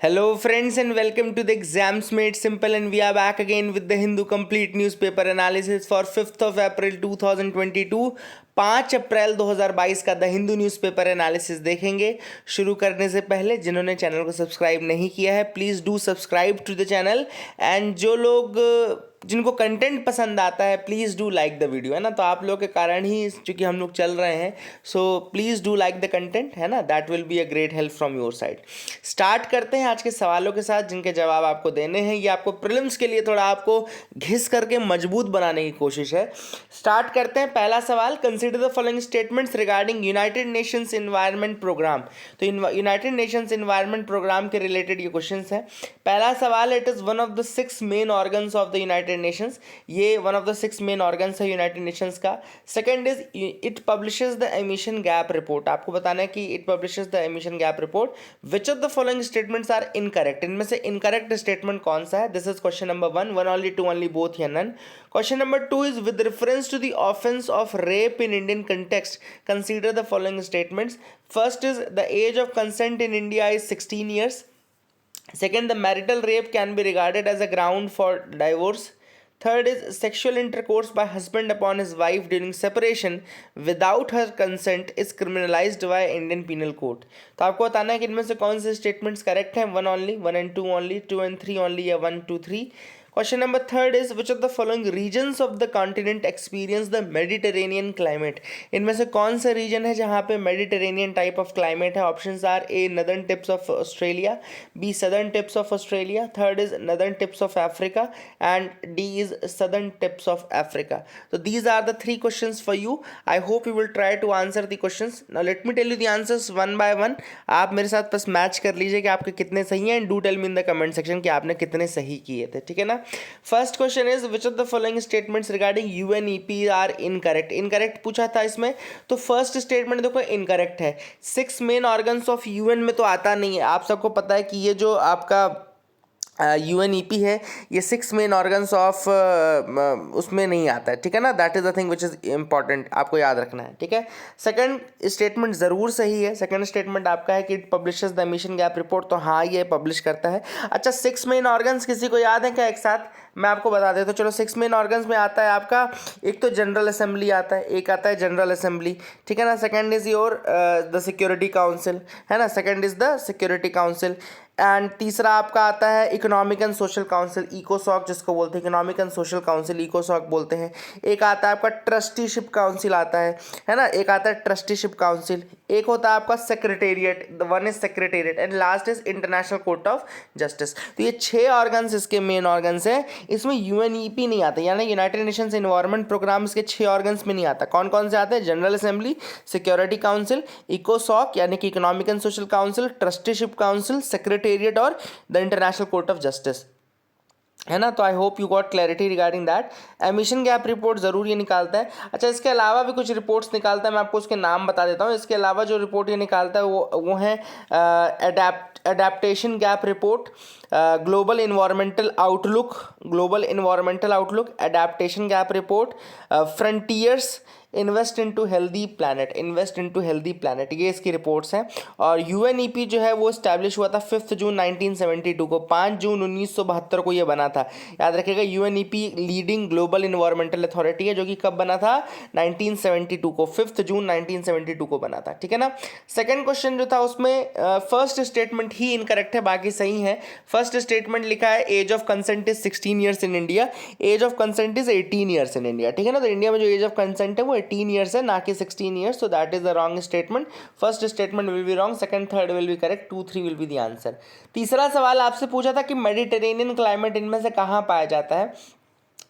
Hello, friends, and welcome to the Exams Made Simple. And we are back again with the Hindu Complete Newspaper Analysis for 5th of April 2022. 5 अप्रैल 2022 का the Hindu newspaper analysis देखेंगे। शुरू करने से पहले जिन्होंने channel को subscribe नहीं किया है, please do subscribe to the channel. And जो लोग जिनको कंटेंट पसंद आता है, please do like the video, है ना। तो आप लोगों के कारण ही चूँकि हम लोग चल रहे हैं, so please do like the content, है ना। That will be a great help from your side. Start करते हैं आज के सवालों के साथ, जिनके जवाब आपको देने हैं। ये आपको प्रीलिम्स के लिए थोड़ा आपको घिस करके मजबूत बनाने की कोशिश है। स्टार्ट करते हैं। पहला सवाल, consider the following statements regarding United Nations Environment Programme. तो यूनाइटेड नेशंस इन्वायरमेंट प्रोग्राम के रिलेटेड ये क्वेश्चन है। पहला सवाल, it is one of the 6 main organs of the United Nations. ये one of the 6 main organs है United Nations का। Second is it publishes the emission gap report. आपको बताना है कि it publishes the emission gap report. Which of the following statements are incorrect. इनमें से incorrect statement कौन सा है? This is question number 1, 1 only, 2 only, both या none. Question number 2 is with reference to the offense of rape in Indian context, consider the following statements. First is the age of consent in India is 16 years. Second, the marital rape can be regarded as a ground for divorce. Third is sexual intercourse by husband upon his wife during separation without her consent is criminalized by Indian Penal Code. तो आपको बताना है कि इनमें से कौन से statements correct हैं। 1 only, 1 and 2 only, 2 and 3 only, या 1, 2, 3। Question number 3 is which of the following regions of the continent experience the Mediterranean climate. इनमें से कौन सा रीजन है जहाँ पे Mediterranean type of climate है? Options are A, northern tips of Australia, B, southern tips of Australia, third is northern tips of Africa, and D is southern tips of Africa. So these are the 3 questions for you. I hope you will try to answer the questions. Now let me tell you the answers one by one. आप मेरे साथ बस match कर लीजिए कि आपके कितने सही हैं, and do tell me in the comment section कि आपने कितने सही किए थे, ठीक है ना। First question is which of the following statements regarding UNEP are incorrect. Incorrect पूछा था इसमें, तो फर्स्ट स्टेटमेंट देखो इनकरेक्ट है। 6 मेन ऑर्गन्स ऑफ यूएन में तो आता नहीं है। आप सबको पता है कि ये जो आपका यूएनईपी है, ये 6 मेन ऑर्गन्स ऑफ उसमें नहीं आता है, ठीक है ना। That is the thing which is important, आपको याद रखना है, ठीक है। सेकंड स्टेटमेंट ज़रूर सही है। सेकंड स्टेटमेंट आपका है कि it publishes the emission gap report, तो हाँ ये पब्लिश करता है। अच्छा, 6 मेन ऑर्गन्स किसी को याद है क्या? एक साथ मैं आपको बता देता हूँ। चलो, 6 मेन ऑर्गन्स में आता है आपका, एक तो जनरल असेंबली आता है, एक आता है जनरल असेंबली, ठीक है ना। Second is your the security council, है ना। Second is the security council. And तीसरा आपका आता है इकोनॉमिक एंड सोशल काउंसिल, इकोसॉक जिसको बोलते हैं, इकोनॉमिक एंड सोशल काउंसिल, इकोसॉक बोलते हैं। एक आता है आपका ट्रस्टीशिप काउंसिल आता है ना। एक आता है ट्रस्टीशिप काउंसिल। एक होता है आपका secretariat, the one is secretariat, and last is international Court of justice. तो ये 6 ऑर्गन्स इसके मेन ऑर्गन्स हैं। इसमें यूएनईपी नहीं आता, यानी यूनाइटेड नेशंस एनवायरनमेंट प्रोग्राम इसके 6 ऑर्गन्स में नहीं आता। कौन कौन से आते हैं? जनरल असेंबली, सिक्योरिटी काउंसिल, इकोसॉक यानी कि Economic and Social Council, Trusteeship Council, Secretariat और the International Court of Justice, है ना। तो I hope you got clarity regarding that. Emission gap report ज़रूर ये निकालता है। अच्छा, इसके अलावा भी कुछ रिपोर्ट्स निकालता है, मैं आपको उसके नाम बता देता हूँ। इसके अलावा जो रिपोर्ट ये निकालता है वो है adaptation gap report, global environmental outlook, global environmental outlook, adaptation gap report, frontiers, invest into healthy planet, invest into healthy planet, ये इसकी रिपोर्ट्स हैं। और यूएनईपी जो है वो इस्टेब्लिश हुआ था 5 जून 1972 को, 5 जून 1972 को ये बना था। याद रखिएगा, UNEP leading global environmental authority है, जो कि कब बना था? 1972 को, 5 जून 1972 को बना था, ठीक है ना। सेकंड क्वेश्चन जो था उसमें फर्स्ट स्टेटमेंट ही इनकरेक्ट है, बाकी सही है। फर्स्ट स्टेटमेंट लिखा है age of consent is 16 years in India, age of consent is 18 years in India, ठीक है ना। तो इंडिया में जो एज ऑफ कंसेंट है वो 18 ईयर्स है, ना कि 16 years. So that is the wrong statement. First statement will be wrong, second third will be correct, 2, 3 will be the answer. तीसरा सवाल आपसे पूछा था कि मेडिटेरेनियन क्लाइमेट इनमें से कहाँ पाया जाता है।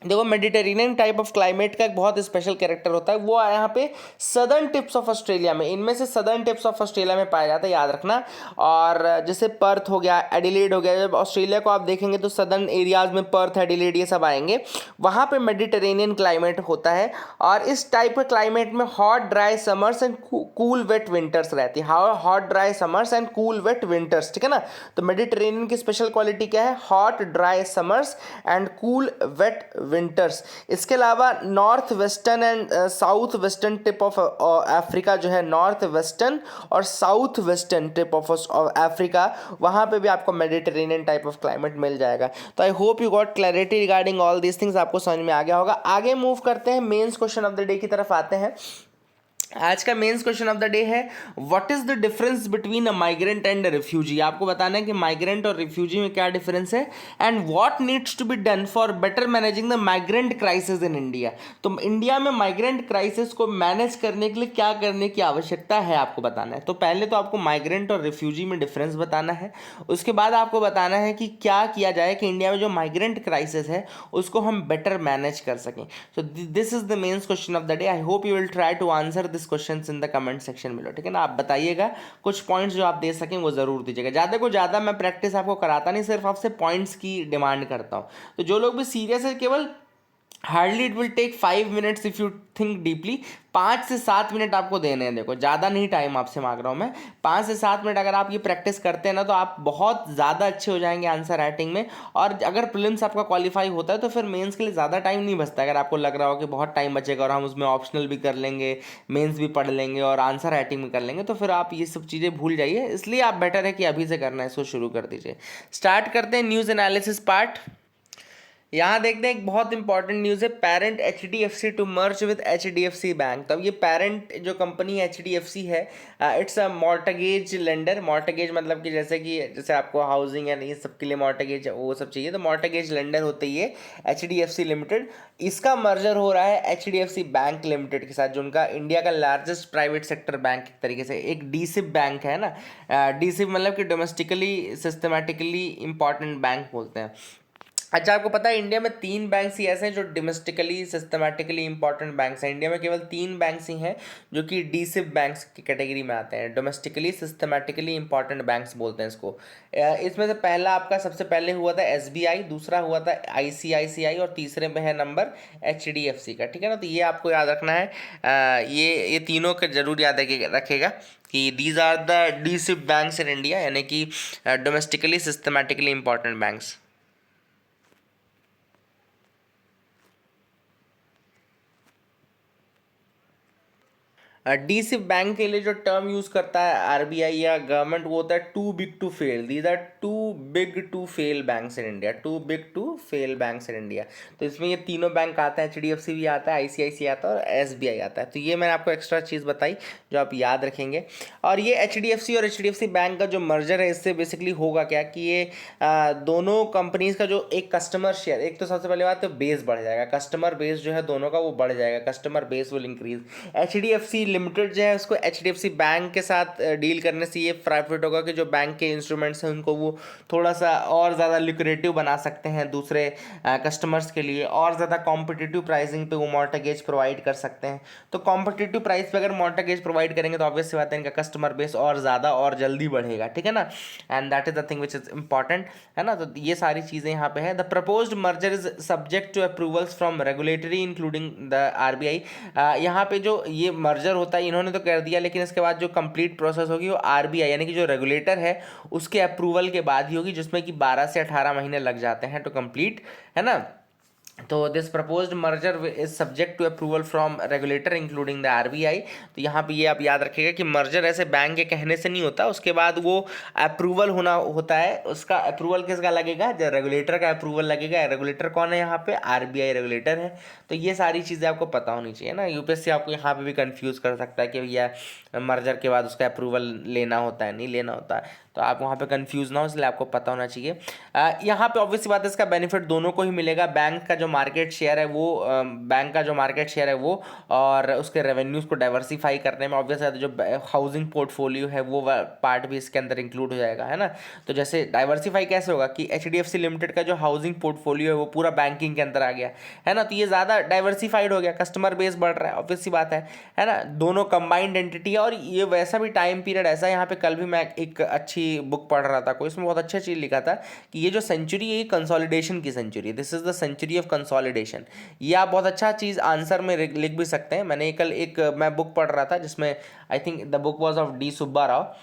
देखो, मेडिटेरेनियन टाइप ऑफ क्लाइमेट का एक बहुत स्पेशल कैरेक्टर होता है, वो यहाँ पे सदर्न टिप्स ऑफ ऑस्ट्रेलिया में, इनमें से सदर्न टिप्स ऑफ ऑस्ट्रेलिया में पाया जाता है, याद रखना। और जैसे पर्थ हो गया, एडिलेड हो गया, जब ऑस्ट्रेलिया को आप देखेंगे तो सदर्न एरियाज में पर्थ, एडिलेड ये सब आएंगे, वहाँ पे मेडिटेरेनियन क्लाइमेट होता है। और इस टाइप के क्लाइमेट में hot dry summers and cool wet winters रहती है, hot dry summers and cool wet winters, ठीक है ना। तो मेडिटेरेनियन की स्पेशल क्वालिटी क्या है? Hot dry summers and cool wet winters. इसके अलावा north western and south western tip of Africa जो है, नॉर्थ वेस्टर्न और south western tip of Africa, वहाँ पे भी आपको मेडिटेरेनियन टाइप ऑफ क्लाइमेट मिल जाएगा। तो I hope you got clarity regarding all these things, आपको समझ में आ गया होगा। आगे मूव करते हैं, mains question of the day की तरफ आते हैं। आज का mains question of the day है, what is the difference between a migrant and a refugee. आपको बताना है कि माइग्रेंट और रिफ्यूजी में क्या डिफरेंस है, and what needs to be done for better managing the migrant crisis in India. तो इंडिया में माइग्रेंट क्राइसिस को मैनेज करने के लिए क्या करने की आवश्यकता है, आपको बताना है। तो पहले तो आपको माइग्रेंट और रिफ्यूजी में डिफरेंस बताना है, उसके बाद आपको बताना है कि क्या किया जाए कि इंडिया में जो माइग्रेंट क्राइसिस है उसको हम बेटर मैनेज कर सकें। So this is the mains question of the day. I hope you will try to answer questions in the comment section में, ठीक है ना। आप बताइएगा, कुछ पॉइंट्स जो आप दे सकें वो जरूर दीजिएगा। ज़्यादा को ज़्यादा मैं प्रैक्टिस आपको कराता नहीं, सिर्फ आपसे पॉइंट्स की डिमांड करता हूँ। तो जो लोग भी सीरियस है, केवल hardly it will take 5 minutes if you think deeply. 5 से 7 मिनट आपको देने हैं, देखो ज़्यादा नहीं टाइम आपसे मांग रहा हूँ मैं। 5 से 7 मिनट अगर आप ये प्रैक्टिस करते हैं ना, तो आप बहुत ज़्यादा अच्छे हो जाएंगे आंसर राइटिंग में। और अगर प्रीलिम्स आपका क्वालिफाई होता है तो फिर मेंस के लिए ज़्यादा टाइम नहीं बचता। अगर आपको लग रहा हो कि बहुत टाइम बचेगा और हम उसमें ऑप्शनल भी कर लेंगे, मेंस भी पढ़ लेंगे और आंसर राइटिंग भी कर लेंगे, तो फिर आप ये सब चीज़ें भूल जाइए। इसलिए आप बेटर है कि अभी से करना है, इसको शुरू कर दीजिए। स्टार्ट करते हैं न्यूज़ एनालिसिस पार्ट। यहाँ देखते हैं एक बहुत इंपॉर्टेंट न्यूज़ है, parent HDFC to merge with HDFC bank. तब ये पेरेंट जो कंपनी HDFC है, it's a mortgage lender. Mortgage मतलब कि जैसे आपको हाउसिंग है, ये सब के लिए मॉर्टगेज वो सब चाहिए, तो मॉर्टगेज लेंडर होते ही है HDFC लिमिटेड। इसका मर्जर हो रहा है HDFC बैंक लिमिटेड के साथ, जो उनका इंडिया का लार्जेस्ट प्राइवेट सेक्टर बैंक एक तरीके से, एक DSIB बैंक है ना। DSIB मतलब कि डोमेस्टिकली सिस्टमैटिकली इंपॉर्टेंट बैंक बोलते हैं। अच्छा, आपको पता है इंडिया में 3 बैंक्स ही ऐसे हैं जो डोमेस्टिकली सिस्टमैटिकली इंपॉर्टेंट बैंक्स हैं। इंडिया में केवल 3 बैंक्स ही हैं जो कि DSIB बैंक्स की कैटेगरी में आते हैं, डोमेस्टिकली सिस्टमैटिकली इंपॉर्टेंट बैंक्स बोलते हैं इसको। इसमें से पहला आपका सबसे पहले हुआ था SBI, दूसरा हुआ था ICICI और तीसरे में है नंबर HDFC का, ठीक है ना। तो ये आपको याद रखना है, ये तीनों का जरूर याद रखेगा कि these are the DSIB banks in India, यानी कि domestically systematically important banks. DSIB bank के लिए जो टर्म यूज़ करता है RBI या गवर्नमेंट, वो होता है too big to fail. These are too big to fail banks in India, too big to fail banks in India. तो इसमें ये तीनों बैंक आता है, HDFC भी आता है, ICICI आता है और SBI आता है। तो ये मैंने आपको एक्स्ट्रा चीज़ बताई जो आप याद रखेंगे। और ये HDFC और HDFC बैंक का जो मर्जर है, इससे बेसिकली होगा क्या कि ये दोनों कंपनीज का जो एक कस्टमर शेयर, एक तो सबसे पहले बात तो बेस बढ़ जाएगा, कस्टमर बेस जो है दोनों का वो बढ़ जाएगा, customer base will increase. HDFC limited जो है उसको HDFC बैंक के साथ डील करने से ये प्रॉफिट होगा कि जो बैंक के इंस्ट्रूमेंट्स हैं उनको वो थोड़ा सा और ज़्यादा लिक्रेटिव बना सकते हैं दूसरे कस्टमर्स के लिए, और ज़्यादा कॉम्पिटिटिव प्राइसिंग पे वो मॉर्टगेज प्रोवाइड कर सकते हैं। तो कॉम्पिटिटिव प्राइस पे अगर मॉर्टगेज प्रोवाइड करेंगे तो ऑब्वियस सी बात है इनका कस्टमर बेस और ज़्यादा और जल्दी बढ़ेगा, ठीक है ना। And that is the thing which is important, है ना। तो ये सारी चीज़ें यहाँ पे है। The proposed merger is subject to approvals from regulatory including the RBI। यहाँ पे जो ये मर्जर होता है इन्होंने तो कर दिया, लेकिन इसके बाद जो कंप्लीट प्रोसेस होगी वो RBI यानी कि जो रेगुलेटर है उसके अप्रूवल के बाद ही होगी, जिसमें कि 12 से 18 महीने लग जाते हैं तो कंप्लीट, है ना। तो this proposed merger is subject to approval from regulator including the RBI। तो यहाँ पे ये आप याद रखिएगा कि मर्जर ऐसे बैंक के कहने से नहीं होता, उसके बाद वो अप्रूवल होना होता है। उसका अप्रूवल किसका लगेगा, जब रेगुलेटर का अप्रूवल लगेगा। रेगुलेटर कौन है यहाँ पे, RBI रेगुलेटर है। तो ये सारी चीज़ें आपको पता होनी चाहिए ना। UPSC आपको यहाँ पे भी कंफ्यूज कर सकता है कि भैया मर्जर के बाद उसका अप्रूवल लेना होता है, नहीं लेना होता है, तो आप वहाँ पे कंफ्यूज ना हो, इसलिए आपको पता होना चाहिए। यहाँ पे ऑब्वियस बात है इसका बेनिफिट दोनों को ही मिलेगा। बैंक का जो मार्केट शेयर है वो और उसके रेवेन्यूज़ को डाइवर्सिफाई करने में ऑब्वियस है, जो हाउसिंग पोर्टफोलियो है वो पार्ट भी इसके अंदर इंक्लूड हो जाएगा, है ना। तो जैसे डाइवर्सिफाई कैसे होगा कि HDFC लिमिटेड का जो हाउसिंग पोर्टफोलियो है वो पूरा बैंकिंग के अंदर आ गया, है ना। तो ये ज़्यादा डाइवर्सिफाइड हो गया, कस्टमर बेस बढ़ रहा है, ऑब्वियस सी बात है ना। दोनों कंबाइंड एंटिटी है। और ये वैसा भी टाइम पीरियड ऐसा है, यहाँ पे कल भी मैं एक अच्छी बुक पढ़ रहा था, कोई इसमें बहुत अच्छा चीज़ लिखा था कि ये जो सेंचुरी है ये कंसोलिडेशन की सेंचुरी है, this is the century of consolidation. ये आप बहुत अच्छा चीज़ आंसर में लिख भी सकते हैं। मैंने कल मैं बुक पढ़ रहा था जिसमें I think the book was of D. Subba Rao.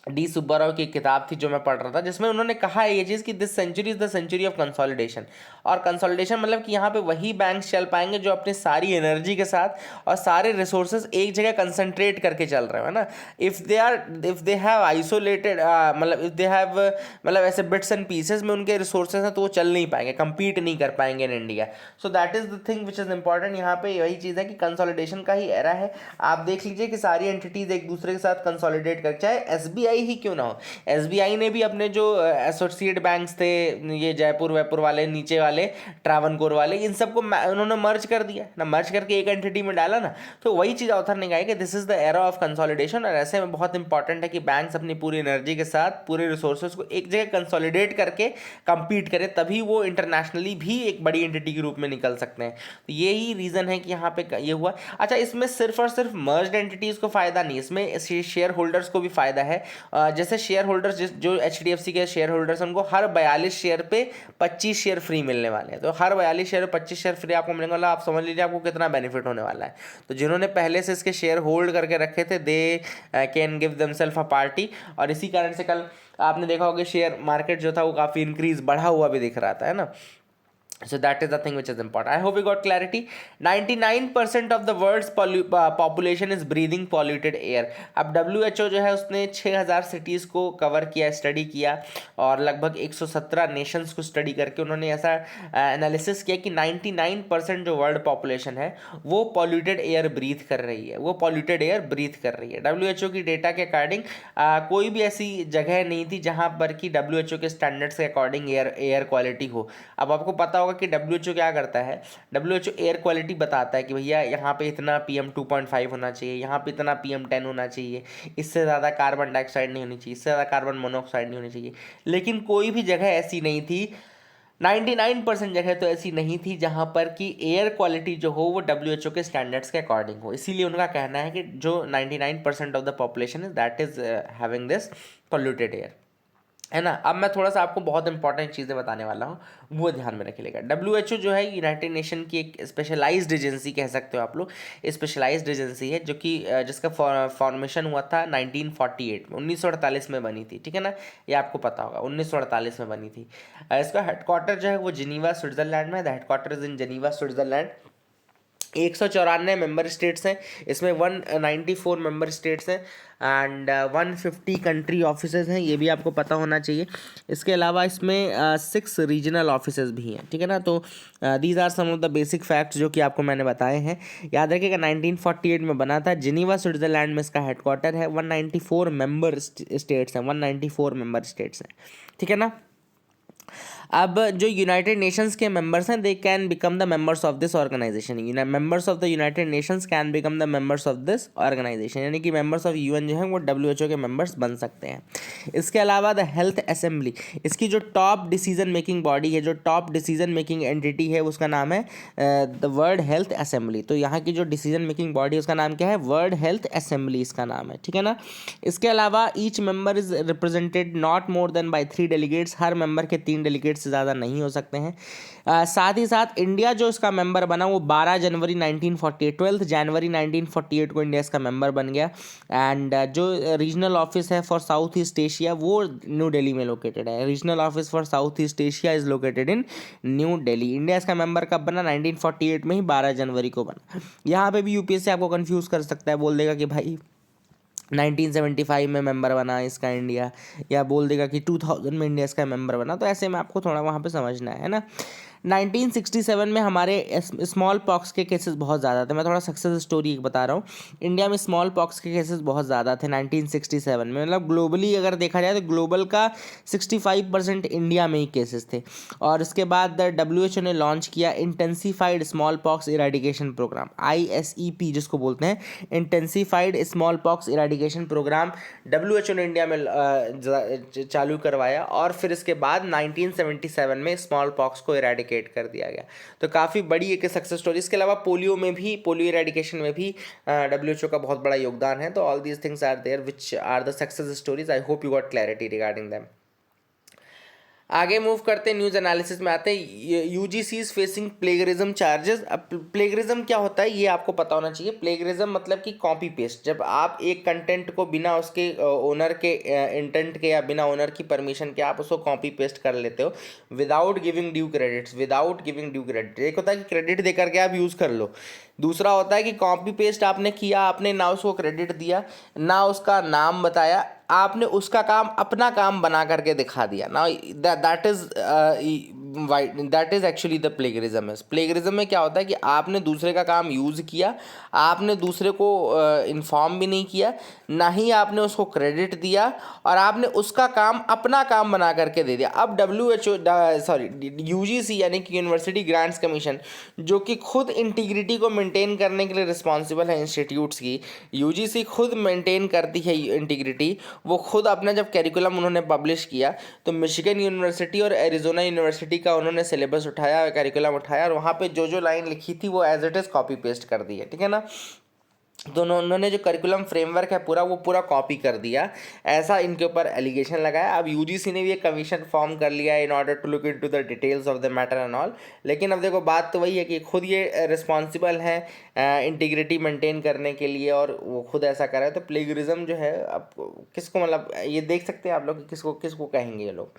D Subbarao की किताब थी जो मैं पढ़ रहा था, जिसमें उन्होंने कहा है ये चीज़ कि this century is the century of consolidation. और कंसोलिडेशन मतलब कि यहाँ पे वही बैंक्स चल पाएंगे जो अपनी सारी एनर्जी के साथ और सारे रिसोर्सेज एक जगह कंसंट्रेट करके चल रहे हो, है ना। इफ़ दे हैव आइसोलेटेड, मतलब इफ़ दे हैव, मतलब ऐसे बिट्स एंड पीसेस में उनके रिसोर्सेज हैं, तो वो चल नहीं पाएंगे, compete नहीं कर पाएंगे in India. So that is the thing which is important. यहाँ पे वही चीज़ है कि कंसोलिडेशन का ही एरा है। आप देख लीजिए कि सारी एंटिटीज एक दूसरे के साथ कंसोलिडेट कर, चाहे एसबीआई ही क्यों ना हो। एसबीआई ने भी अपने जो एसोसिएट बैंक्स थे, ये जयपुर वयपुर वाले, नीचे वाले ट्रावनकोर वाले, इन सबको उन्होंने मर्ज कर दिया ना, मर्ज करके एक एंटिटी में डाला ना। तो वही चीज़ ऑथर ने कहा है कि this is the era of consolidation. और ऐसे में बहुत इंपॉर्टेंट है कि बैंक्स अपनी पूरी एनर्जी के साथ पूरे रिसोर्सेज को एक जगह कंसोलिडेट करके compete करें, तभी वो इंटरनेशनली भी एक बड़ी एंटिटी के रूप में निकल सकते हैं। तो यही रीज़न है कि यहाँ पे ये हुआ। अच्छा, इसमें सिर्फ और सिर्फ मर्ज्ड एंटिटीज़ को फ़ायदा नहीं, इसमें शेयर होल्डर्स को भी फ़ायदा है। जैसे शेयर होल्डर्स, जो HDFC के शेयर होल्डर्स, उनको हर 42 शेयर पे 25 शेयर फ्री मिलने वाले हैं। तो हर 42 शेयर पे 25 शेयर फ्री आपको मिलने वाला, आप समझ लीजिए आपको कितना बेनिफिट होने वाला है। तो जिन्होंने पहले से इसके शेयर होल्ड करके रखे थे, they can give themselves a party. और इसी कारण से कल आपने देखा होगा शेयर मार्केट जो था वो काफ़ी इंक्रीज बढ़ा हुआ भी दिख रहा था, है ना। So that is the thing which is important. I hope we got clarity. 99% of the world's population is breathing polluted air. अब WHO जो है उसने 6000 सिटीज़ को कवर किया, स्टडी किया, और लगभग 117 नेशंस को स्टडी करके उन्होंने ऐसा एनालिसिस किया कि 99% जो वर्ल्ड पॉपुलेशन है वो पॉल्यूटेड एयर ब्रीथ कर रही है, वो पॉल्यूटेड एयर ब्रीथ कर रही है। WHO की डेटा के अकॉर्डिंग कोई भी ऐसी जगह नहीं थी जहाँ पर कि WHO के स्टैंडर्ड्स के अकॉर्डिंग एयर क्वालिटी हो। अब आपको पता होगा कि WHO क्या करता है, WHO एयर क्वालिटी बताता है कि भैया यहाँ पे इतना PM 2.5 होना चाहिए, यहाँ पे इतना PM 10 होना चाहिए, इससे ज़्यादा कार्बन डाइऑक्साइड नहीं होनी चाहिए, इससे ज़्यादा कार्बन मोनोऑक्साइड नहीं होनी चाहिए। लेकिन कोई भी जगह ऐसी नहीं थी, 99% जगह तो ऐसी नहीं थी जहाँ पर कि एयर क्वालिटी जो हो वो WHO के स्टैंडर्ड्स के अकॉर्डिंग हो। इसीलिए उनका कहना है कि जो 99% of the population is that is having this polluted air, है ना। अब मैं थोड़ा सा आपको बहुत इंपॉर्टेंट चीज़ें बताने वाला हूँ, वो ध्यान में रखिएगा। WHO जो है यूनाइटेड नेशन की एक स्पेशलाइज्ड एजेंसी कह सकते हो आप लोग, स्पेशलाइज्ड एजेंसी है जो कि जिसका फॉर्मेशन हुआ था 1948 में, 1948 में बनी थी, ठीक है ना। ये आपको पता होगा 1948 में बनी थी। इसका हेडक्वार्टर जो है वो जिनीवा स्विट्जरलैंड में, the headquarter is in Geneva Switzerland. 194 member states हैं इसमें, 194 मेंबर स्टेट्स हैं एंड 150 कंट्री ऑफिसेज हैं, ये भी आपको पता होना चाहिए। इसके अलावा इसमें 6 रीजनल ऑफिसेज भी हैं, ठीक है ना। तो these are some of the basic facts जो कि आपको मैंने बताए हैं। याद रखिएगा 1948 में बना था, जिनीवा स्विट्जरलैंड में इसका हेडक्वार्टर है। 194 मेंबर स्टेट्स हैं, 194 मेंबर स्टेट्स हैं, ठीक है ना। अब जो यूनाइटेड नेशंस के मेंबर्स हैं, they can become the members of this organisation. Members of the United Nations can become the members of this organisation, यानी कि मेंबर्स ऑफ UN जो है वो WHO के मेंबर्स बन सकते हैं। इसके अलावा द हेल्थ असेंबली, इसकी जो टॉप डिसीजन मेकिंग बॉडी है, जो टॉप डिसीजन मेकिंग एंटिटी है, उसका नाम है द वर्ल्ड हेल्थ असेंबली। तो यहाँ की जो डिसीजन मेकिंग बॉडी है उसका नाम क्या है, वर्ल्ड हेल्थ असेंबली इसका नाम है, ठीक है ना। इसके अलावा each member is represented not more than by 3 delegates, हर मेंबर के 3 डेलीगेट्स से ज़्यादा नहीं हो सकते हैं। साथ ही साथ इंडिया जो इसका मेंबर बना वो 12 जनवरी 1948, 12 जनवरी 1948 को इंडिया इसका मेंबर बन गया। एंड जो रीजनल ऑफिस है फॉर साउथ ईस्ट एशिया वो न्यू दिल्ली में लोकेटेड है। Regional office for south east Asia is located in new Delhi. India इसका मेंबर कब बना, 1948 में ही 12 जनवरी को बना। यहाँ पे भी UPSC आपको कंफ्यूज कर सकता है, बोल देगा कि भाई 1975 में मेंबर बना इसका इंडिया, या बोल देगा कि 2000 में इंडिया इसका मेंबर बना। तो ऐसे में आपको थोड़ा वहाँ पे समझना है ना। 1967 में हमारे स्मॉल पॉक्स के केसेस बहुत ज़्यादा थे। मैं थोड़ा सक्सेस स्टोरी एक बता रहा हूँ। इंडिया में स्मॉल पॉक्स के केसेस बहुत ज़्यादा थे 1967 में, मतलब ग्लोबली अगर देखा जाए तो ग्लोबल का 65% इंडिया में ही केसेस थे। और इसके बाद WHO ने लॉन्च किया intensified smallpox eradication programme, ISEP जिसको बोलते हैं, intensified smallpox eradication programme WHO ने इंडिया में चालू करवाया। और फिर इसके बाद 1977 में स्मॉल पॉक्स को इरेडिकेट कर दिया गया। तो काफ़ी बड़ी एक सक्सेस स्टोरी। इसके अलावा पोलियो इरेडिकेशन में भी WHO का बहुत बड़ा योगदान है। तो all these things are there which are the success stories. I hope you got clarity regarding them. आगे मूव करते हैं, न्यूज़ एनालिसिस में आते हैं। UGC is facing plagiarism charges. अब प्लेगरिज्म क्या होता है ये आपको पता होना चाहिए। प्लेगरिज्म मतलब कि कॉपी पेस्ट, जब आप एक कंटेंट को बिना उसके ओनर के इंटेंट के या बिना ओनर की परमिशन के आप उसको कॉपी पेस्ट कर लेते हो without giving due credits. Without giving due credit एक होता है कि क्रेडिट दे करके आप यूज़ कर लो, दूसरा होता है कि कॉपी पेस्ट आपने किया, आपने ना उसको क्रेडिट दिया ना उसका नाम बताया, आपने उसका काम अपना काम बना करके दिखा दिया ना। That is actually the plagiarism. Plagiarism में क्या होता है कि आपने दूसरे का काम यूज़ किया, आपने दूसरे को इन्फॉर्म भी नहीं किया, ना ही आपने उसको क्रेडिट दिया, और आपने उसका काम अपना काम बना करके दे दिया। अब यूजीसी यानी कि यूनिवर्सिटी ग्रांट्स कमीशन, जो कि खुद इंटीग्रिटी को मेंटेन करने के लिए रिस्पॉन्सिबल है इंस्टीट्यूट्स की, यूजीसी खुद मेंटेन करती है इंटीग्रिटी। वो खुद अपना जब कैरिकुलम उन्होंने पब्लिश किया तो मिशिगन यूनिवर्सिटी और एरिजोना यूनिवर्सिटी का उन्होंने सिलेबस उठाया, कैरिकुलम उठाया, और वहाँ पे जो जो लाइन लिखी थी वो as it is copy paste कर दी है, ठीक है ना। तो उन्होंने जो करिकुलम फ्रेमवर्क है पूरा वो पूरा कॉपी कर दिया, ऐसा इनके ऊपर एलिगेशन लगाया। अब यूजीसी ने भी एक कमीशन फॉर्म कर लिया है in order to look into the details of the matter and all. लेकिन अब देखो बात तो वही है कि खुद ये रिस्पॉन्सिबल है इंटीग्रिटी मेंटेन करने के लिए, और वो खुद ऐसा कर रहा है। तो प्लेगरिज्म जो है अब किसको, मतलब ये देख सकते हैं आप लोग कि किसको किसको कहेंगे ये लोग।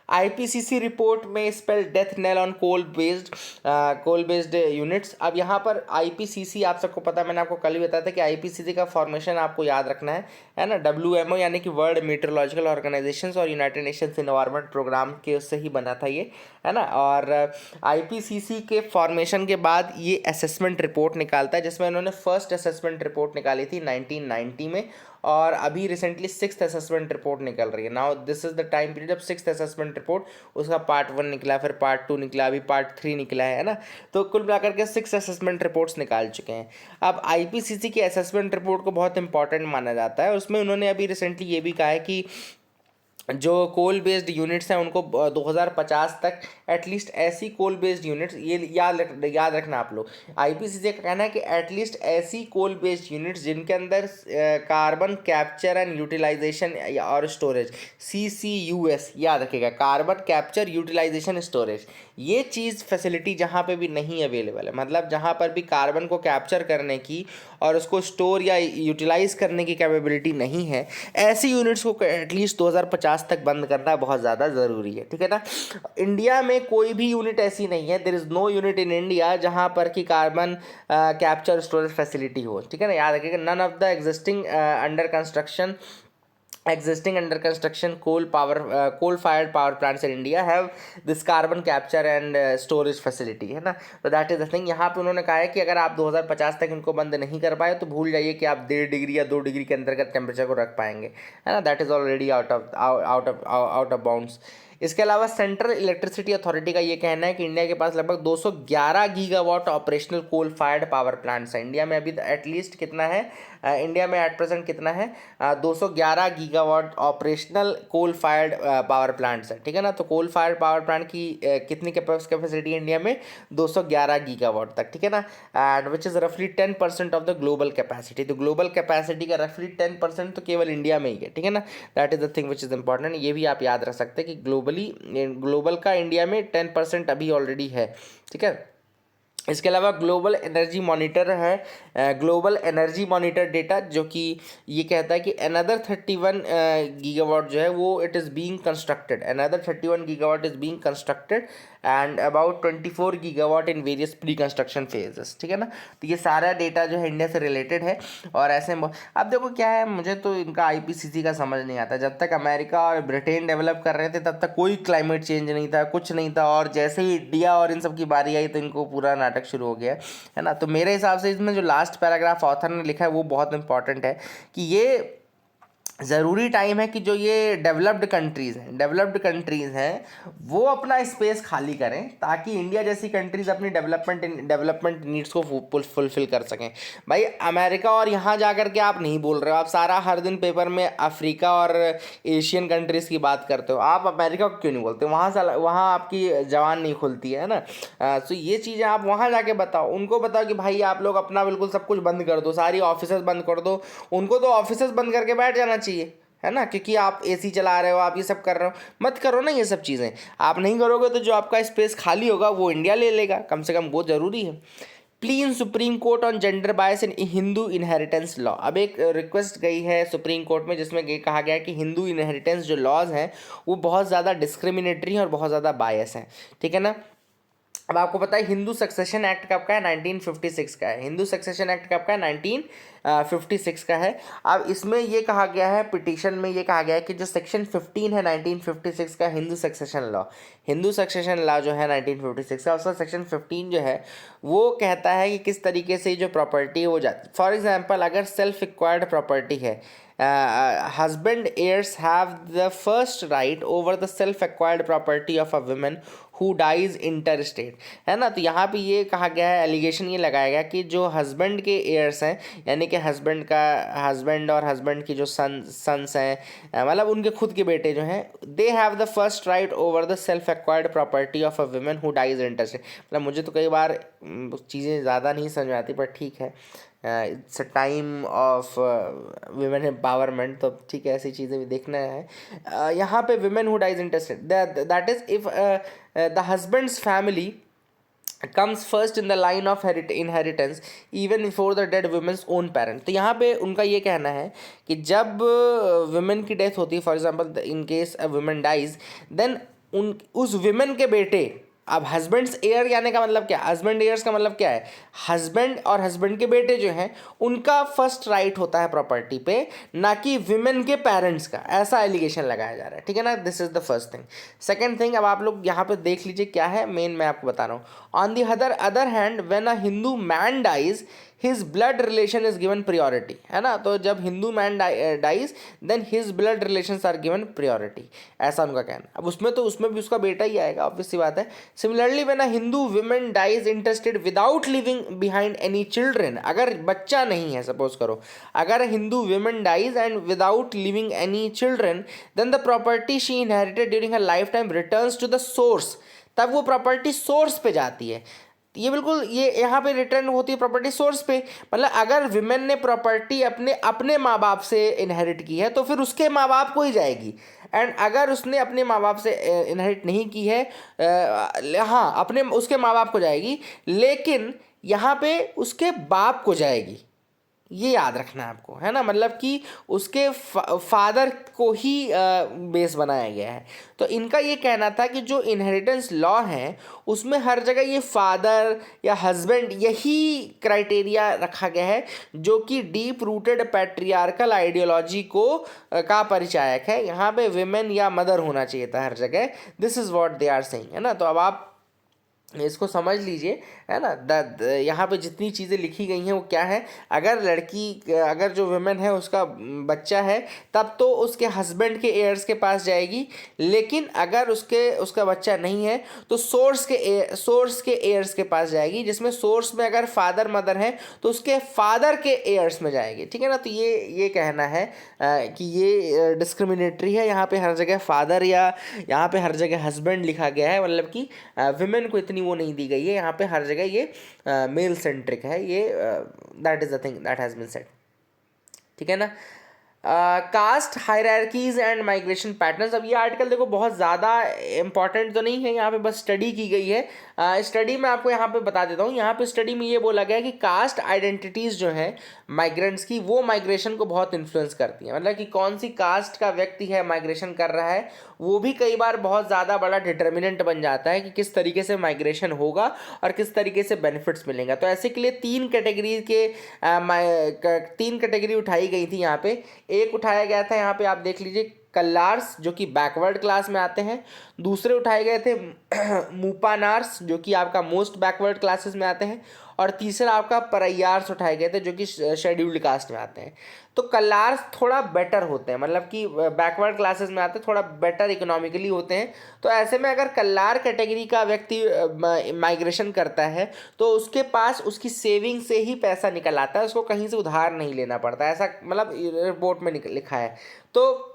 आईपीसीसी रिपोर्ट में spell death knell on coal based units. अब यहाँ पर आईपीसीसी आप सबको पता है, मैंने आपको कल ही बताया था कि आईपीसीसी का फॉर्मेशन आपको याद रखना है ना। डब्ल्यूएमओ यानी कि वर्ल्ड मीटरोलॉजिकल ऑर्गेनाइजेशन और यूनाइटेड नेशंस इन्वायरमेंट प्रोग्राम के उससे ही बना था ये, है ना। और आईपीसीसी के फॉर्मेशन के बाद ये असेसमेंट रिपोर्ट निकालता है, जिसमें इन्होंने फर्स्ट असेसमेंट रिपोर्ट निकाली थी 1990 में, और अभी रिसेंटली सिक्स्थ असेसमेंट रिपोर्ट निकल रही है। Now this is the time period जब सिक्स्थ असेसमेंट रिपोर्ट, उसका पार्ट 1 निकला, फिर पार्ट 2 निकला, अभी पार्ट 3 निकला है ना। तो कुल मिलाकर के 6 असेसमेंट रिपोर्ट्स निकाल चुके हैं। अब आईपीसीसी की असेसमेंट रिपोर्ट को बहुत इंपॉर्टेंट माना जाता है। उसमें उन्होंने अभी रिसेंटली ये भी कहा है कि जो कोल बेस्ड यूनिट्स हैं उनको 2050 तक एटलीस्ट ऐसी कोल बेस्ड यूनिट्स, ये याद रखना आप लोग, आईपीसीसी का कहना है कि एटलीस्ट ऐसी कोल बेस्ड यूनिट्स जिनके अंदर कार्बन कैप्चर एंड यूटिलाइजेशन और स्टोरेज, CCUS याद रखिएगा, कार्बन कैप्चर यूटिलाइजेशन स्टोरेज, ये चीज़ फैसिलिटी जहाँ पे भी नहीं अवेलेबल है, मतलब जहाँ पर भी कार्बन को कैप्चर करने की और उसको स्टोर या यूटिलाइज करने की कैपेबिलिटी नहीं है, ऐसी यूनिट्स को एटलीस्ट 2050 तक बंद करना बहुत ज़्यादा ज़रूरी है, ठीक है ना। इंडिया में कोई भी यूनिट ऐसी नहीं है, there is no unit in India जहाँ पर कि कार्बन कैप्चर स्टोरेज फैसिलिटी हो, ठीक है ना। याद रखिएगा, none of the existing under construction coal fired power plants in India have this carbon capture and storage facility, है ना। तो दैट इज द थिंग। यहाँ पे उन्होंने कहा है कि अगर आप 2050 तक इनको बंद नहीं कर पाए तो भूल जाइए कि आप 1.5 डिग्री या 2 डिग्री के अंतर्गत टेम्परेचर को रख पाएंगे, है ना। That is already out of bounds. इसके अलावा सेंट्रल इलेक्ट्रिसिटी अथॉरिटी का ये कहना है कि इंडिया के पास लगभग 211 gigawatt operational coal fired power plants हैं। इंडिया में अभी एटलीस्ट कितना है, इंडिया में एट प्रेजेंट कितना है, 211 gigawatt operational coal fired power plants है, ठीक है ना। तो कोल फायर्ड पावर प्लांट की कितनी कैपेसिटी है इंडिया में, 211 गीगावाट तक, ठीक है ना। एंड विच इज़ रफली 10% ऑफ द ग्लोबल कैपेसिटी। तो ग्लोबल कैपेसिटी का रफली 10% तो केवल इंडिया में ही है, ठीक है ना। That is the thing which is important. ये भी आप याद रख सकते हैं कि ग्लोबल का इंडिया में 10% अभी ऑलरेडी है, ठीक है। इसके अलावा ग्लोबल एनर्जी मॉनिटर है, ग्लोबल एनर्जी मॉनिटर डेटा, जो कि ये कहता है कि अनदर 31 गीगावाट जो है वो it is being constructed, another 31 gigawatt is being constructed and about 24 gigawatt in various pre construction phases, ठीक है ना। तो ये सारा डेटा जो है इंडिया से रिलेटेड है। और ऐसे अब देखो क्या है, मुझे तो इनका आईपीसीसी का समझ नहीं आता। जब तक अमेरिका और ब्रिटेन डेवलप कर रहे थे तब तक कोई क्लाइमेट चेंज नहीं था, कुछ नहीं था, और जैसे ही इंडिया और इन सब की बारी आई तो इनको पूरा नाटक शुरू हो गया, है ना। तो मेरे हिसाब से इसमें जो लास्ट पैराग्राफ ऑथर ने लिखा है वो बहुत इंपॉर्टेंट है कि ये ज़रूरी टाइम है कि जो ये डेवलप्ड कंट्रीज़ हैं वो अपना स्पेस खाली करें ताकि इंडिया जैसी कंट्रीज़ अपनी डेवलपमेंट नीड्स को फुलफिल कर सकें। भाई अमेरिका और यहाँ जा कर के आप नहीं बोल रहे हो, आप सारा हर दिन पेपर में अफ्रीका और एशियन कंट्रीज़ की बात करते हो, आप अमेरिका को क्यों नहीं बोलते? वहाँ आपकी जवान नहीं खुलती है ना। तो ये चीज़ें आप वहाँ जाके बताओ, उनको बताओ कि भाई आप लोग अपना बिल्कुल सब कुछ बंद कर दो, सारी ऑफिसेज बंद कर दो। उनको तो ऑफिसेज बंद करके बैठ जाना चाहिए, है ना, क्योंकि आप एसी चला रहे हो, आप ये सब कर रहे हो, मत करो ना ये सब चीज़ें। आप नहीं करोगे तो जो आपका स्पेस खाली होगा वो इंडिया ले लेगा, कम से कम वो ज़रूरी है। Plea in supreme court on gender bias in Hindu inheritance law. अब एक रिक्वेस्ट गई है सुप्रीम कोर्ट में जिसमें ये कहा गया है कि हिंदू इनहेरिटेंस जो लॉज हैं वो बहुत ज़्यादा डिस्क्रिमिनेटरी हैं और बहुत ज़्यादा बायस हैं, ठीक है ना। अब आपको पता है हिंदू सक्सेशन एक्ट कब का है, 1956 का है। हिंदू सक्सेशन एक्ट कब का है, 1956 का है। अब इसमें ये कहा गया है, पिटीशन में ये कहा गया है कि जो सेक्शन 15 है 1956 का Hindu succession law, Hindu succession law जो है 1956 का, उसका सेक्शन 15 जो है वो कहता है कि किस तरीके से जो प्रॉपर्टी है वो जाती। फॉर एग्जाम्पल, अगर सेल्फ एक्वायर्ड प्रॉपर्टी है, husband heirs have the first right over the self acquired property of a woman who dies interstate, है ना। तो यहाँ पे ये कहा गया है, एलिगेशन ये लगाया गया कि जो हस्बैंड के एयर्स हैं, यानी कि हस्बैंड और हस्बैंड की जो सन्स हैं, मतलब उनके खुद के बेटे जो हैं, they have the first right over the self acquired property of a women who dies interstate. मतलब मुझे तो कई बार चीज़ें ज़्यादा नहीं समझ में आती, पर ठीक है, it's a time of women empowerment, तो ठीक है, ऐसी चीज़ें भी देखना है। यहाँ पे women who dies interested, that is if the husband's family comes first in the line of inheritance even before the dead women's own parent। तो यहाँ पे उनका ये कहना है कि जब वुमेन की डेथ होती है, for example in case a women dies, then उस वुमेन के बेटे, अब हस्बैंड्स एयर यानी का मतलब क्या, हस्बैंड एयर्स का मतलब क्या है, हस्बैंड और हस्बैंड के बेटे जो हैं उनका फर्स्ट राइट होता है प्रॉपर्टी पे, ना कि विमेन के पेरेंट्स का, ऐसा एलिगेशन लगाया जा रहा है, ठीक है ना। This is the first thing. Second thing, अब आप लोग यहाँ पे देख लीजिए क्या है, मेन मैं आपको बता रहा हूँ। On the other hand when a Hindu man dies his blood relation is given priority, है ना। तो जब Hindu man dies then his blood relations are given priority, ऐसा उनका कहना। अब उसमें भी उसका बेटा ही आएगा, ऑब्वियस सी बात है। Similarly when a Hindu women dies interested without living behind any children, अगर बच्चा नहीं है, सपोज करो अगर Hindu women dies and without living any children, then the property she inherited during her life time returns to the source, तब वो property source पे जाती है। ये बिल्कुल, ये यहाँ पे रिटर्न होती है प्रॉपर्टी सोर्स पे। मतलब अगर विमेन ने प्रॉपर्टी अपने माँ बाप से इनहेरिट की है तो फिर उसके माँ बाप को ही जाएगी, एंड अगर उसने अपने माँ बाप से इनहेरिट नहीं की है, हाँ अपने उसके माँ बाप को जाएगी, लेकिन यहाँ पे उसके बाप को जाएगी, ये याद रखना है आपको, है ना। मतलब कि उसके फादर को ही बेस बनाया गया है। तो इनका ये कहना था कि जो इनहेरिटेंस लॉ है उसमें हर जगह ये फादर या हस्बैंड यही क्राइटेरिया रखा गया है, जो कि डीप रूटेड पैट्रियार्कल आइडियोलॉजी को का परिचायक है। यहाँ पे विमेन या मदर होना चाहिए था हर जगह। This is what they are saying, है ना। तो अब आप इसको समझ लीजिए, है ना। यहाँ पे जितनी चीज़ें लिखी गई हैं वो क्या है, अगर जो वुमेन है उसका बच्चा है तब तो उसके हस्बैंड के एयर्स के पास जाएगी, लेकिन अगर उसका बच्चा नहीं है तो सोर्स के एयर्स के पास जाएगी, जिसमें सोर्स में अगर फादर मदर है तो उसके फादर के एयर्स में जाएगी, ठीक है ना। तो ये कहना है कि ये डिस्क्रिमिनेटरी है, यहाँ पे हर जगह फादर या यहाँ पे हर जगह हस्बैंड लिखा गया है, मतलब कि वुमेन को इतनी वो नहीं दी गई है। यहाँ पे हर जगह ये मेल सेंट्रिक है, ये that is the thing that has been said, ठीक है ना। Caste hierarchies and migration patterns. अब ये आर्टिकल देखो बहुत ज़्यादा इंपॉर्टेंट तो नहीं है, यहाँ पे बस स्टडी की गई है। स्टडी में आपको यहाँ पे बता देता हूँ। यहाँ पे स्टडी में ये बोला गया है कि कास्ट आइडेंटिटीज़ जो हैं माइग्रेंट्स की, वो माइग्रेशन को बहुत इन्फ्लुएंस करती हैं। मतलब कि कौन सी कास्ट का व्यक्ति है माइग्रेशन कर रहा है, वो भी कई बार बहुत ज़्यादा बड़ा डिटर्मिनेंट बन जाता है कि किस तरीके से माइग्रेशन होगा और किस तरीके से बेनिफिट्स मिलेंगे। तो ऐसे के लिए तीन कैटेगरी उठाई गई थी यहाँ पे। एक उठाया गया था, यहाँ पे आप देख लीजिए, कल्लार्स जो कि बैकवर्ड क्लास में आते हैं। दूसरे उठाए गए थे मूपानार्स जो कि आपका मोस्ट बैकवर्ड क्लासेस में आते हैं। और तीसरा आपका परैयार्स उठाए गए थे जो कि शेड्यूल्ड कास्ट में आते हैं। तो कल्लार्स थोड़ा बेटर होते हैं, मतलब कि बैकवर्ड क्लासेस में आते हैं, थोड़ा बेटर इकोनॉमिकली होते हैं। तो ऐसे में अगर कल्लार कैटेगरी का व्यक्ति माइग्रेशन करता है तो उसके पास उसकी सेविंग से ही पैसा निकल आता है, उसको कहीं से उधार नहीं लेना पड़ता, ऐसा मतलब रिपोर्ट में लिखा है। तो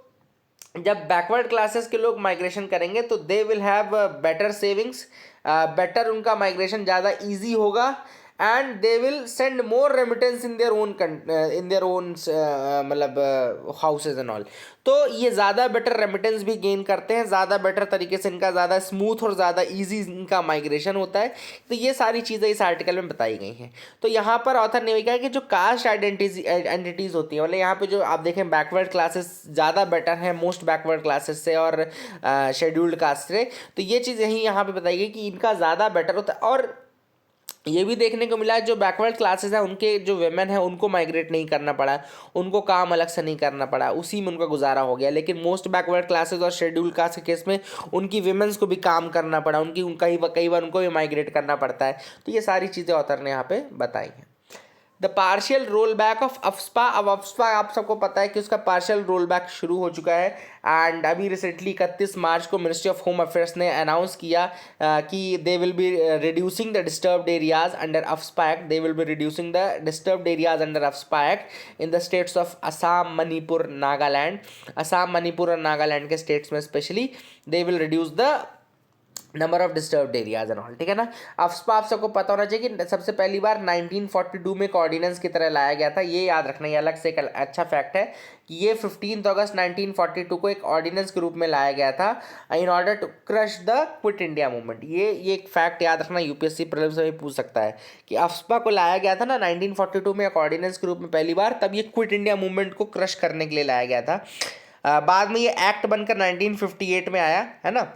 जब बैकवर्ड क्लासेस के लोग माइग्रेशन करेंगे तो they will have better savings, better उनका माइग्रेशन ज़्यादा इजी होगा, and they will send more remittance in their own मतलब हाउसेज एंड ऑल। तो ये ज़्यादा बेटर रेमिटेंस भी गेन करते हैं, ज़्यादा बेटर तरीके से इनका ज़्यादा स्मूथ और ज़्यादा इजी इनका माइग्रेशन होता है। तो ये सारी चीज़ें इस आर्टिकल में बताई गई हैं। तो यहाँ पर ऑथर ने कहा कि जो कास्ट आइडेंटिटीज़ होती हैं, मतलब यहाँ पे जो आप देखें बैकवर्ड क्लासेस ज़्यादा बेटर हैं मोस्ट बैकवर्ड क्लासेस से और शेड्यूल्ड कास्ट से। तो ये चीज़ यहाँ पे बताई गई कि इनका ज़्यादा बेटर होता है। और ये भी देखने को मिला है जो बैकवर्ड क्लासेस हैं उनके जो वेमेन हैं उनको माइग्रेट नहीं करना पड़ा, उनको काम अलग से नहीं करना पड़ा, उसी में उनका गुजारा हो गया। लेकिन मोस्ट बैकवर्ड क्लासेस और शेड्यूल कास्ट के केस में उनकी विमेंस को भी काम करना पड़ा, उनकी कई बार उनको भी माइग्रेट करना पड़ता है। तो ये सारी चीज़ें ऑथर ने यहाँ पे बताई हैं। The partial roll back of AFSPA. अब अफ्स्पा आप सबको पता है कि उसका पार्शियल रोल बैक शुरू हो चुका है। एंड अभी रिसेंटली 31 मार्च को मिनिस्ट्री ऑफ होम अफेयर्स ने अनाउंस किया कि they will be reducing the disturbed areas under AFSPA act. They will be reducing the disturbed areas under AFSPA act in the states of Assam, Manipur, Nagaland. Assam, Manipur और नागालैंड के states में specially they will reduce the number of disturbed areas and all. ठीक है ना। AFSPA आप सबको पता होना चाहिए कि सबसे पहली बार 1942 में एक ऑर्डिनेंस की तरह लाया गया था। ये याद रखना, ये अलग से एक अच्छा फैक्ट है कि ये 15 अगस्त 1942 को एक ऑर्डिनेंस के रूप में लाया गया था in order to crush the quit India movement. ये एक फैक्ट याद रखना, यूपीएससी प्रीलिम्स में भी पूछ सकता है कि अफ्स्पा को लाया गया था ना 1942 में एक ऑर्डिनेंस के रूप में पहली बार, तब ये क्विट इंडिया मूवमेंट को क्रश करने के लिए लाया गया था। बाद में ये एक्ट बनकर 1958 में आया है ना,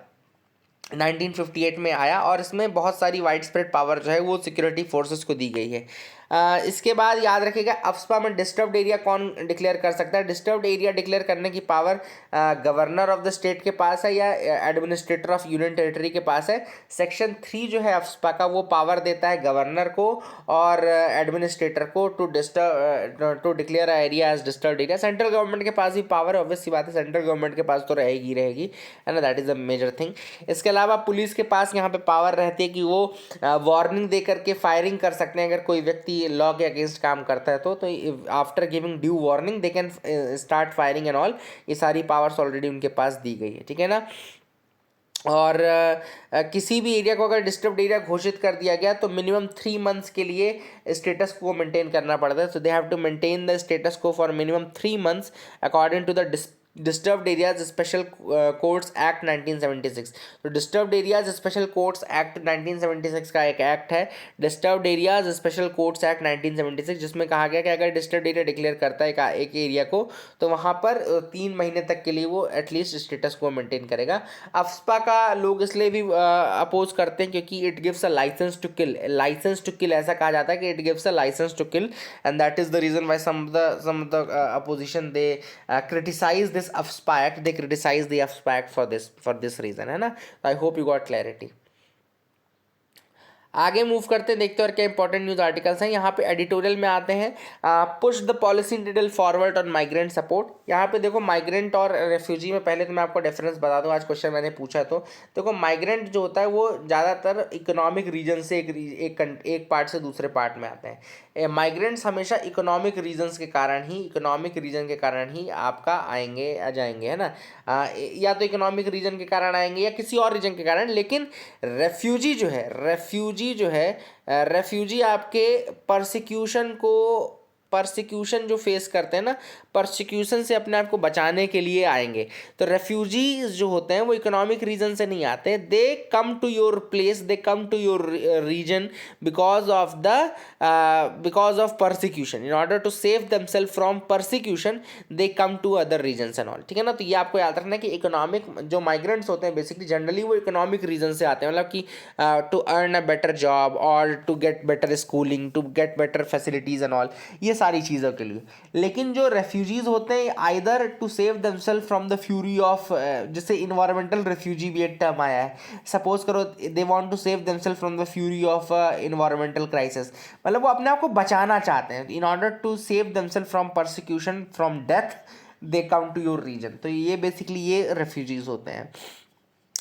1958 में आया और इसमें बहुत सारी वाइड स्प्रेड पावर जो है वो सिक्योरिटी फोर्सेस को दी गई है। इसके बाद याद रखिएगा अफ्स्पा में डिस्टर्ब्ड एरिया कौन डिक्लेयर कर सकता है। डिस्टर्ब्ड एरिया डिक्लेयर करने की power governor of the state के पास है या एडमिनिस्ट्रेटर ऑफ यूनियन टेरिटरी के पास है। सेक्शन 3 जो है अफ्स्पा का वो पावर देता है गवर्नर को और एडमिनिस्ट्रेटर को to declare area as disturbed area. Central government के पास भी पावर है, ऑब्वियस सी बात है सेंट्रल गवर्नमेंट के पास तो रहेगी है ना, that is a major thing. इसके अलावा पुलिस के पास यहाँ पे पावर रहती है कि वो वार्निंग दे करके फायरिंग कर सकते हैं अगर कोई व्यक्ति लॉ के अगेंस्ट काम करता है तो after giving due warning they can start firing and all. ये सारी पावर्स ऑलरेडी उनके पास दी गई है। ठीक है ना। और किसी भी एरिया को अगर डिस्टर्ब्ड एरिया घोषित कर दिया गया तो मिनिमम 3 मंथ्स के लिए स्टेटस को मेंटेन करना पड़ता है। So they have to maintain the status quo for minimum 3 months according to the disturbed Areas Special Courts Act 1976। तो Disturbed Areas Special Courts Act 1976 का एक एक्ट है, Disturbed Areas Special Courts Act 1976, जिसमें कहा गया कि अगर डिस्टर्ब्ड एरिया डिक्लेयर करता है एक एरिया को तो वहाँ पर 3 महीने तक के लिए वो एटलीस्ट स्टेटस को मेंटेन करेगा। अफ्स्पा का लोग इसलिए भी अपोज करते हैं क्योंकि it gives a licence to kill. Licence to kill ऐसा कहा जाता है कि it gives a licence to kill and that is the reason why some of the opposition they criticise this AFSPA act, they criticize the AFSPA act for this reason, है ना। I hope you got clarity। आगे move करते हैं, देखते हैं और क्या important news articles हैं। यहाँ पे एडिटोरियल में आते हैं push the policy needle forward on migrant support. यहाँ पे देखो माइग्रेंट और रेफ्यूजी में पहले तो मैं आपको डिफरेंस बता दूँ, आज क्वेश्चन मैंने पूछा तो देखो माइग्रेंट जो होता है वो ज़्यादातर इकोनॉमिक रीजन से एक पार्ट से दूसरे पार्ट में आते हैं। माइग्रेंट्स हमेशा इकोनॉमिक रीजन्स के कारण ही आपका आएंगे आ जाएंगे, है ना। या तो इकोनॉमिक रीजन के कारण आएंगे या किसी और रीजन के कारण। लेकिन रेफ्यूजी जो है रेफ्यूजी आपके परसिक्यूशन जो फेस करते हैं ना, परसिक्यूशन से अपने आप को बचाने के लिए आएंगे। तो रेफ्यूजीज जो होते हैं वो इकोनॉमिक रीजन से नहीं आते, they come to your place, they come to your region because of persecution. In order to save themselves from persecution they come to other regions and all. ठीक है ना। तो ये आपको याद रखना है कि इकोनॉमिक जो माइग्रेंट्स होते हैं बेसिकली जनरली वो इकोनॉमिक रीजन से आते हैं, मतलब कि to earn a better job और to get better schooling, to get better facilities and all, ये सारी चीज़ों के लिए। लेकिन जो रेफ्यूजीज होते हैं either to save themselves from the fury of, जैसे इन्वायरमेंटल रेफ्यूजी भी एक टर्म आया है, सपोज करो they want to save themselves from the fury of environmental crisis, मतलब वो अपने आप को बचाना चाहते हैं। In order to save themselves from persecution from death they come to your region. तो ये बेसिकली ये रेफ्यूजीज होते हैं।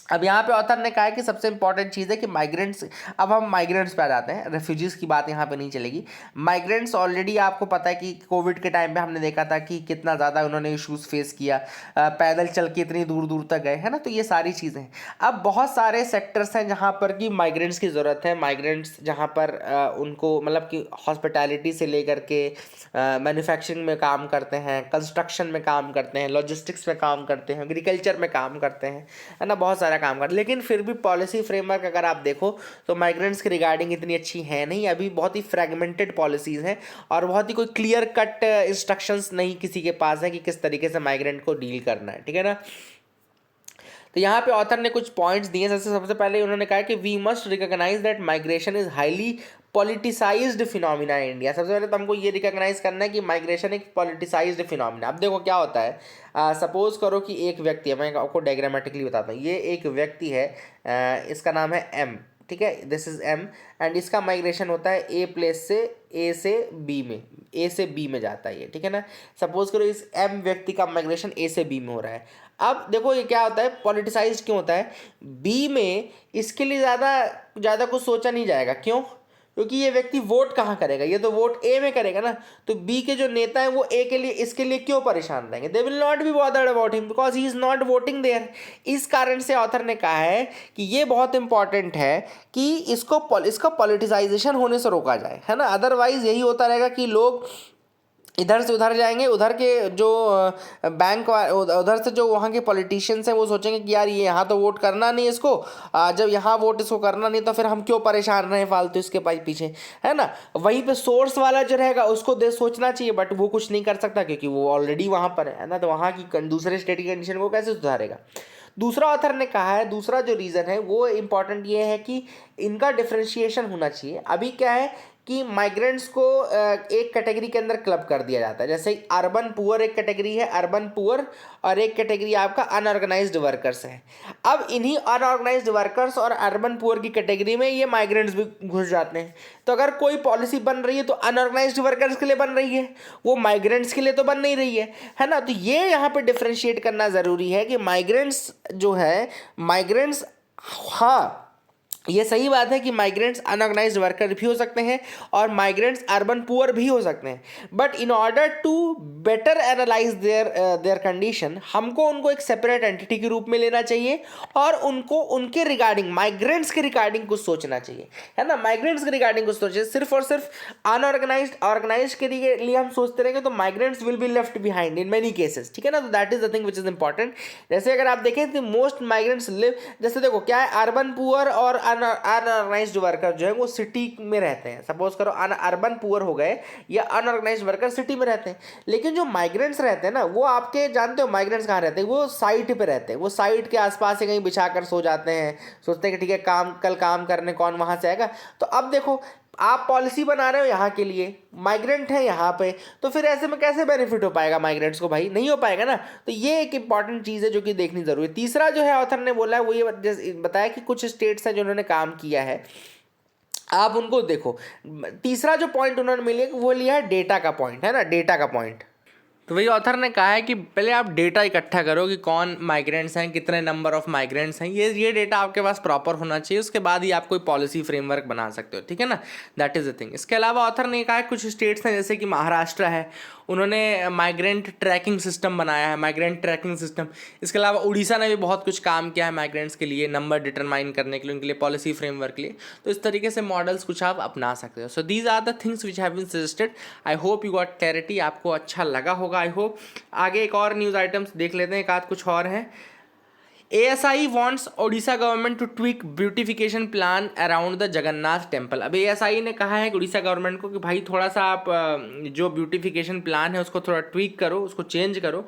अब यहाँ पे ऑथर ने कहा है कि सबसे इंपॉर्टेंट चीज़ है कि माइग्रेंट्स, अब हम माइग्रेंट्स पे आ जाते हैं, रेफ्यूजीज़ की बात यहाँ पे नहीं चलेगी। माइग्रेंट्स ऑलरेडी आपको पता है कि कोविड के टाइम पे हमने देखा था कि कितना ज़्यादा उन्होंने इश्यूज़ फेस किया, पैदल चल के इतनी दूर दूर तक गए, है ना। तो ये सारी चीज़ें हैं। अब बहुत सारे सेक्टर्स हैं जहाँ पर कि माइग्रेंट्स की ज़रूरत है। माइग्रेंट्स जहाँ पर उनको मतलब कि हॉस्पिटैलिटी से लेकर के मैन्युफैक्चरिंग में काम करते हैं, कंस्ट्रक्शन में काम करते हैं, लॉजिस्टिक्स में काम करते हैं, एग्रीकल्चर में काम करते हैं, है ना, बहुत सारा काम कर। लेकिन फिर भी पॉलिसी फ्रेमवर्क अगर आप देखो तो माइग्रेंट्स के रिगार्डिंग इतनी अच्छी है नहीं, अभी बहुत ही फ्रेगमेंटेड पॉलिसीज़ हैं और बहुत ही कोई क्लियर कट इंस्ट्रक्शंस नहीं किसी के पास है कि किस तरीके से माइग्रेंट को डील करना है, ठीक है ना। तो यहाँ पे ऑथर ने कुछ पॉइंट्स दिए। जैसे सबसे पहले उन्होंने कहा कि we must recognize that migration is highly politicized phenomena in India. सबसे पहले तो हमको ये रिकॉग्नाइज करना है कि माइग्रेशन एक पॉलिटिसाइज्ड फिनोमिना। अब देखो क्या होता है, सपोज करो कि एक व्यक्ति है, मैं आपको डायग्रामेटिकली बताता हूँ। ये एक व्यक्ति है, इसका नाम है एम, ठीक है, दिस इज एम, एंड इसका माइग्रेशन होता है ए प्लेस से ए से बी में, ए से बी में जाता है ये, ठीक है ना। सपोज करो इस एम व्यक्ति का माइग्रेशन ए से बी में हो रहा है। अब देखो ये क्या होता है, पॉलिटिसाइज क्यों होता है, बी में इसके लिए ज़्यादा कुछ सोचा नहीं जाएगा। क्यों? क्योंकि ये व्यक्ति वोट कहाँ करेगा, ये तो वोट ए में करेगा ना। तो बी के जो नेता हैं वो ए के लिए, इसके लिए क्यों परेशान रहेंगे, they will not be bothered about him because he is not voting there. इस कारण से ऑथर ने कहा है कि ये बहुत इंपॉर्टेंट है कि इसका पॉलिटिसाइजेशन होने से रोका जाए, है ना। अदरवाइज यही होता रहेगा कि लोग इधर से उधर जाएंगे, उधर के जो बैंक उधर से जो वहाँ के पॉलिटिशियंस हैं वो सोचेंगे कि यार ये यहाँ तो वोट करना नहीं इसको, जब यहाँ वोट इसको करना नहीं तो फिर हम क्यों परेशान रहें फालतू इसके पीछे, है ना। वहीं पे सोर्स वाला जो रहेगा उसको सोचना चाहिए, बट वो कुछ नहीं कर सकता क्योंकि वो ऑलरेडी वहाँ पर है ना। तो वहाँ की दूसरे स्टेट की कंडीशन को कैसे सुधारेगा। दूसरा ऑथर ने कहा है, दूसरा जो रीज़न है वो इम्पॉर्टेंट ये है कि इनका डिफ्रेंशिएशन होना चाहिए। अभी क्या है कि माइग्रेंट्स को एक कैटेगरी के अंदर क्लब कर दिया जाता है। जैसे अर्बन पुअर एक कैटेगरी है, अर्बन पुअर, और एक कैटेगरी आपका अनऑर्गेनाइज्ड वर्कर्स है। अब इन्हीं अनऑर्गेनाइज्ड वर्कर्स और अर्बन पुअर की कैटेगरी में ये माइग्रेंट्स भी घुस जाते हैं। तो अगर कोई पॉलिसी बन रही है तो अनऑर्गेनाइज्ड वर्कर्स के लिए बन रही है, वो माइग्रेंट्स के लिए तो बन नहीं रही है ना। तो ये यहाँ पे डिफ्रेंशिएट करना ज़रूरी है कि माइग्रेंट्स जो है, माइग्रेंट्स, हाँ ये सही बात है कि माइग्रेंट्स अनऑर्गेनाइज्ड वर्कर भी हो सकते हैं और माइग्रेंट्स अर्बन पुअर भी हो सकते हैं, but in order to better analyze their condition हमको उनको एक सेपरेट एंटिटी के रूप में लेना चाहिए और उनको उनके रिगार्डिंग, माइग्रेंट्स के रिगार्डिंग कुछ सोचना चाहिए, है ना। माइग्रेंट्स के रिगार्डिंग कुछ सोचिए, सिर्फ और सिर्फ अनऑर्गेनाइज्ड ऑर्गेनाइज्ड के लिए हम सोचते रहेंगे तो migrants will be left behind in many cases, ठीक है ना। तो that is the thing which is important. जैसे अगर आप देखें तो मोस्ट माइग्रेंट्स लिव, जैसे देखो क्या है, अर्बन पुअर और अनऑर्गेनाइज्ड वर्कर जो है वो सिटी में रहते हैं। सपोज करो अर्बन पुअर हो गए या अनऑर्गेनाइज्ड वर्कर सिटी में रहते हैं, लेकिन जो माइग्रेंट्स रहते हैं ना वो आपके जानते हो माइग्रेंट्स कहाँ रहते हैं, वो साइट पे रहते हैं। वो साइट के आसपास से कहीं बिछा कर सो जाते हैं, सोचते हैं कि ठीक है कल काम करने कौन वहाँ से आएगा। तो अब देखो आप पॉलिसी बना रहे हो यहाँ के लिए, माइग्रेंट है यहाँ पे, तो फिर ऐसे में कैसे बेनिफिट हो पाएगा माइग्रेंट्स को, भाई नहीं हो पाएगा ना। तो ये एक इंपॉर्टेंट चीज़ है जो कि देखनी जरूरी है। तीसरा जो है ऑथर ने बोला है वो ये बताया कि कुछ स्टेट्स हैं जिन्होंने काम किया है, आप उनको देखो। तीसरा जो पॉइंट उन्होंने मिले वो लिया है डेटा का पॉइंट, है ना, डेटा का पॉइंट। तो वही ऑथर ने कहा है कि पहले आप डेटा इकट्ठा करो कि कौन माइग्रेंट्स हैं, कितने नंबर ऑफ माइग्रेंट्स हैं, ये डेटा आपके पास प्रॉपर होना चाहिए। उसके बाद ही आप कोई पॉलिसी फ्रेमवर्क बना सकते हो, ठीक है ना। That is the thing. इसके अलावा ऑथर ने कहा है कुछ स्टेट्स हैं जैसे कि महाराष्ट्र है, उन्होंने माइग्रेंट ट्रैकिंग सिस्टम बनाया है, माइग्रेंट ट्रैकिंग सिस्टम। इसके अलावा उड़ीसा ने भी बहुत कुछ काम किया है माइग्रेंट्स के लिए, नंबर डिटरमाइन करने के लिए, उनके लिए पॉलिसी फ्रेमवर्क के लिए। तो इस तरीके से मॉडल्स कुछ आप अपना सकते हो। So these are the things which have been suggested. I hope you got clarity, आपको अच्छा लगा होगा आई होप। आगे एक और न्यूज़ आइटम्स देख लेते हैं, एक आध कुछ और हैं। ASI wants Odisha government to tweak beautification plan around the Jagannath temple. अब ASI ने कहा है उड़ीसा गवर्नमेंट को कि भाई थोड़ा सा आप जो ब्यूटिफिकेशन प्लान है उसको थोड़ा ट्विक करो, उसको चेंज करो।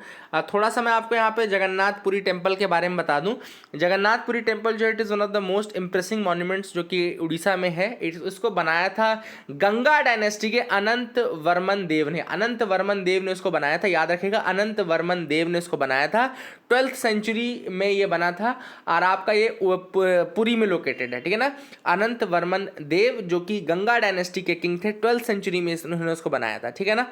थोड़ा सा मैं आपको यहाँ पे जगन्नाथपुरी टेम्पल के बारे में बता दूँ। जगन्नाथपुरी टेम्पल जो it is one of the most impressing monuments जो कि उड़ीसा में है। इसको बनाया था गंगा डायनेस्टी के अनंत वर्मन देव ने। अनंत वर्मन देव ने उसको बनाया था, याद रखिएगा, अनंत वर्मन देव ने इसको बनाया था। 12th सेंचुरी में ये बना था और आपका ये पुरी में लोकेटेड है, ठीक है ना। अनंत वर्मन देव जो कि गंगा डायनेस्टी के किंग थे, 12th सेंचुरी में उन्होंने उसको बनाया था, ठीक है ना।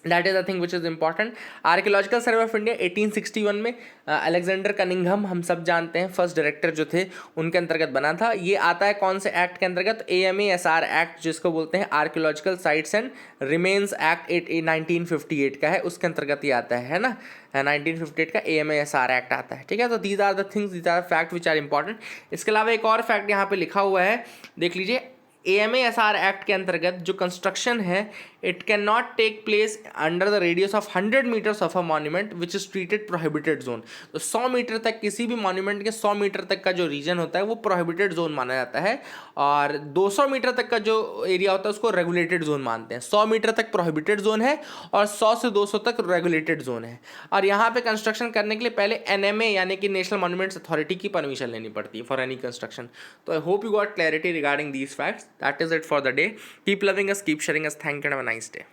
That is the thing which is important. Archaeological survey of India 1861 में अलेक्जेंडर कनिंघम, हम सब जानते हैं, फर्स्ट डायरेक्टर जो थे, उनके अंतर्गत बना था। ये आता है कौन से एक्ट के अंतर्गत? AMASR एक्ट, जिसको बोलते हैं archaeological sites and remains act 1958 का है, उसके अंतर्गत ये आता है ना, 1958 का AMASR एक्ट आता है, ठीक है। तो these are the things, these are fact which are important. इसके अलावा एक और फैक्ट यहाँ पे लिखा हुआ है, देख लीजिए। AMASR एक्ट के अंतर्गत जो कंस्ट्रक्शन है, it can not take place under the radius of 100 meters of a monument which is treated prohibited zone. तो 100 मीटर तक, किसी भी मॉन्यूमेंट के 100 मीटर तक का जो रीजन होता है वो प्रोहिबिटेड जोन माना जाता है, और 200 मीटर तक का जो एरिया होता है उसको रेगुलेटेड जोन मानते हैं। 100 मीटर तक प्रोहिबिटेड जोन है और 100 से 200 तक रेगुलेटेड जोन है। और यहाँ पे कंस्ट्रक्शन करने के लिए पहले NMA यानी कि नेशनल मॉन्यूमेंट्स अथॉरिटी की परमिशन लेनी पड़ती है फॉर एनी कंस्ट्रक्शन। तो I hope you got clarity regarding these facts. That is it for the day. Keep loving us, keep sharing us. Thank you and have a nice day.